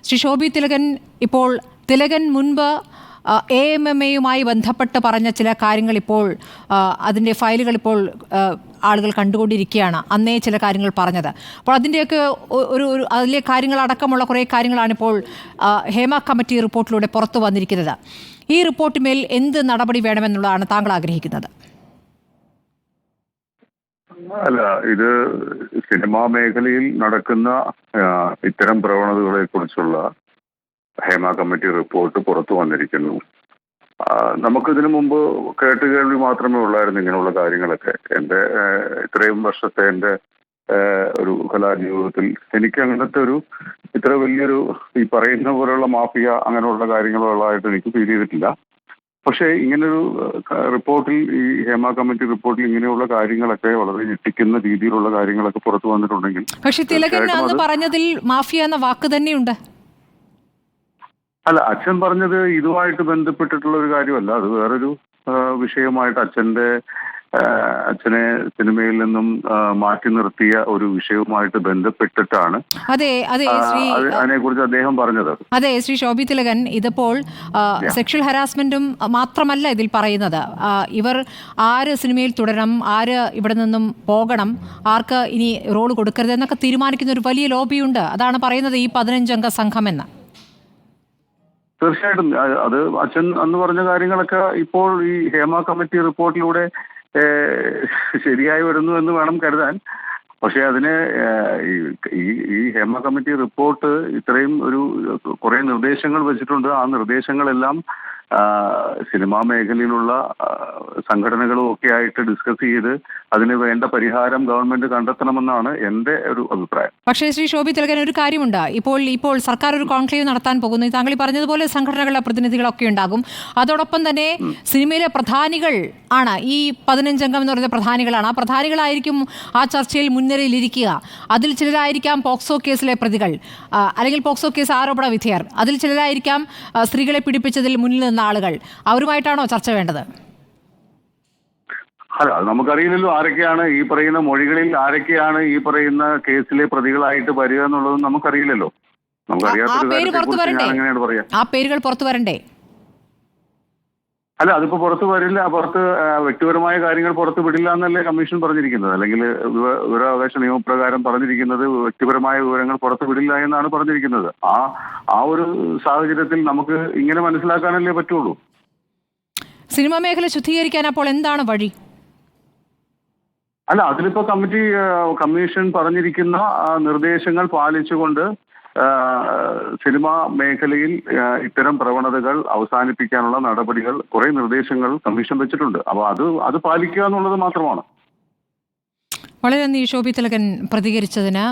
ശ്രീ ശോഭി തിലകൻ, ഇപ്പോൾ തിലകൻ മുൻപ് AMMAയുമായി ബന്ധപ്പെട്ട് പറഞ്ഞ ചില കാര്യങ്ങൾ ഇപ്പോൾ അതിൻ്റെ ഫയലുകൾ ഇപ്പോൾ ആളുകൾ കണ്ടുകൊണ്ടിരിക്കുകയാണ്. അന്നേ ചില കാര്യങ്ങൾ പറഞ്ഞത്. അപ്പോൾ അതിൻ്റെയൊക്കെ അതിലെ കാര്യങ്ങളടക്കമുള്ള കുറേ കാര്യങ്ങളാണ് ഇപ്പോൾ ഹേമ കമ്മിറ്റി റിപ്പോർട്ടിലൂടെ പുറത്തു വന്നിരിക്കുന്നത്. ഈ റിപ്പോർട്ടിന്മേൽ എന്ത് നടപടി വേണമെന്നുള്ളതാണ് താങ്കൾ ആഗ്രഹിക്കുന്നത്? അല്ല, ഇത് സിനിമാ മേഖലയിൽ നടക്കുന്ന ഇത്തരം പ്രവണതകളെ കുറിച്ചുള്ള ഹേമ കമ്മിറ്റി റിപ്പോർട്ട് പുറത്തു വന്നിരിക്കുന്നു. നമുക്കിതിനു മുമ്പ് കേട്ടുകേൾവി മാത്രമേ ഉള്ളായിരുന്നു ഇങ്ങനെയുള്ള കാര്യങ്ങളൊക്കെ. എൻ്റെ ഇത്രയും വർഷത്തെ എൻ്റെ ഒരു കലാജീവിതത്തിൽ എനിക്ക് അങ്ങനത്തെ ഇത്ര വലിയൊരു ഈ പറയുന്ന പോലെയുള്ള മാഫിയ അങ്ങനെയുള്ള കാര്യങ്ങളുള്ളതായിട്ട് എനിക്ക് ഫീൽ ചെയ്തിട്ടില്ല. പക്ഷേ ഇങ്ങനൊരു റിപ്പോർട്ടിൽ, ഈ ഹേമ കമ്മിറ്റി റിപ്പോർട്ടിൽ ഇങ്ങനെയുള്ള കാര്യങ്ങളൊക്കെ വളരെ ഞെട്ടിക്കുന്ന രീതിയിലുള്ള കാര്യങ്ങളൊക്കെ പുറത്തു വന്നിട്ടുണ്ടെങ്കിൽ, പക്ഷേ തിലകൻ അന്ന് പറഞ്ഞതിൽ മാഫിയ എന്ന വാക്ക് തന്നെയുണ്ട്. അല്ല, അച്ഛൻ പറഞ്ഞത് ഇതുമായിട്ട് ബന്ധപ്പെട്ടിട്ടുള്ള ഒരു കാര്യമല്ല. അത് വേറൊരു വിഷയമായിട്ട് അച്ഛനെ സിനിമയിൽ നിന്നും മാറ്റി നിർത്തിയ ഒരു വിഷയവുമായിട്ട് ബന്ധപ്പെട്ടിട്ടാണ് അതിനെക്കുറിച്ച് അദ്ദേഹം പറഞ്ഞത്. അതെ, ശ്രീ ശോഭി തിലകൻ, ഇതിപ്പോൾ സെക്ഷൽ ഹരാസ്മെന്റും മാത്രമല്ല ഇതിൽ പറയുന്നത്. ഇവർ ആര് സിനിമയിൽ തുടരണം, ആര് ഇവിടെ നിന്നും പോകണം, ആർക്ക് ഇനി റോൾ കൊടുക്കരുത് എന്നൊക്കെ തീരുമാനിക്കുന്ന ഒരു വലിയ ലോബിയുണ്ട്. അതാണ് പറയുന്നത് ഈ 15 അംഗ സംഘമെന്ന്. തീർച്ചയായിട്ടും അത് അച്ഛൻ അന്ന് പറഞ്ഞ കാര്യങ്ങളൊക്കെ ഇപ്പോൾ ഈ ഹേമ കമ്മിറ്റി റിപ്പോർട്ടിലൂടെ ശരിയായി വരുന്നു എന്ന് വേണം കരുതാൻ. പക്ഷെ അതിന് ഈ ഹേമ കമ്മിറ്റി റിപ്പോർട്ട് ഇത്രയും കുറെ നിർദ്ദേശങ്ങൾ വെച്ചിട്ടുണ്ട്. ആ നിർദ്ദേശങ്ങളെല്ലാം സിനിമാ മേഖലയിലുള്ള സംഘടനകളും ഒക്കെ ആയിട്ട് ഡിസ്കസ് ചെയ്ത് അതിന് വേണ്ട പരിഹാരം ഗവൺമെന്റ് കണ്ടെത്തണമെന്നാണ് എൻ്റെ ഒരു അഭിപ്രായം. പക്ഷേ ശ്രീ ശോഭി തിലകൻ, ഒരു കാര്യമുണ്ട്. ഇപ്പോൾ സർക്കാർ ഒരു കോൺക്ലേവ് നടത്താൻ പോകുന്നു. താങ്കൾ പറഞ്ഞതുപോലെ സംഘടനകളുടെ പ്രതിനിധികളൊക്കെ ഉണ്ടാകും. അതോടൊപ്പം തന്നെ സിനിമയിലെ പ്രധാനികൾ ആണ് ഈ 15 അംഗം എന്ന് പറയുന്ന പ്രധാനികളാണ്. ആ പ്രധാനികളായിരിക്കും ആ ചർച്ചയിൽ മുൻനിരയിലിരിക്കുക. അതിൽ ചിലരായിരിക്കാം പോക്സോ കേസിലെ പ്രതികൾ, അല്ലെങ്കിൽ പോക്സോ കേസ് ആരോപണ വിധേയർ. അതിൽ ചിലരായിരിക്കാം സ്ത്രീകളെ പീഡിപ്പിച്ചതിൽ മുന്നിൽ നിന്ന ആളുകൾ. അവരുമായിട്ടാണോ ചർച്ച വേണ്ടത്? അല്ല, അത് നമുക്കറിയില്ലല്ലോ. ആരൊക്കെയാണ് ഈ പറയുന്ന മൊഴികളിൽ, ആരൊക്കെയാണ് ഈ പറയുന്ന കേസിലെ പ്രതികളായിട്ട് വരിക എന്നുള്ളതും നമുക്കറിയില്ലല്ലോ. നമുക്കറിയാത്തൊരു പറയാ. ആ പേരുകൾ പുറത്തു വരണ്ടേ? അല്ല, അതിപ്പോ പുറത്തു വരില്ല. വ്യക്തിപരമായ കാര്യങ്ങൾ പുറത്തു വിടില്ല എന്നല്ലേ കമ്മീഷൻ പറഞ്ഞിരിക്കുന്നത്. അല്ലെങ്കിൽ വിവരാവകാശ നിയമപ്രകാരം പറഞ്ഞിരിക്കുന്നത് വ്യക്തിപരമായ വിവരങ്ങൾ പുറത്തു വിടില്ല എന്നാണ് പറഞ്ഞിരിക്കുന്നത്. ആ ഒരു സാഹചര്യത്തിൽ നമുക്ക് ഇങ്ങനെ മനസ്സിലാക്കാനല്ലേ പറ്റുള്ളൂ. സിനിമാ മേഖല ശുദ്ധീകരിക്കാൻ അപ്പോൾ എന്താണ് വഴി? അല്ല, അതിലിപ്പോ കമ്മീഷൻ പറഞ്ഞിരിക്കുന്ന നിർദ്ദേശങ്ങൾ പാലിച്ചുകൊണ്ട് സിനിമാ മേഖലയിൽ ഇത്തരം പ്രവണതകൾ അവസാനിപ്പിക്കാനുള്ള നടപടികൾ, കുറെ നിർദ്ദേശങ്ങൾ കമ്മീഷൻ വെച്ചിട്ടുണ്ട്. അപ്പോൾ അത് പാലിക്കുക എന്നുള്ളത് മാത്രമാണ്. വളരെ നന്ദി ശോഭി തിലകൻ പ്രതികരിച്ചതിന്.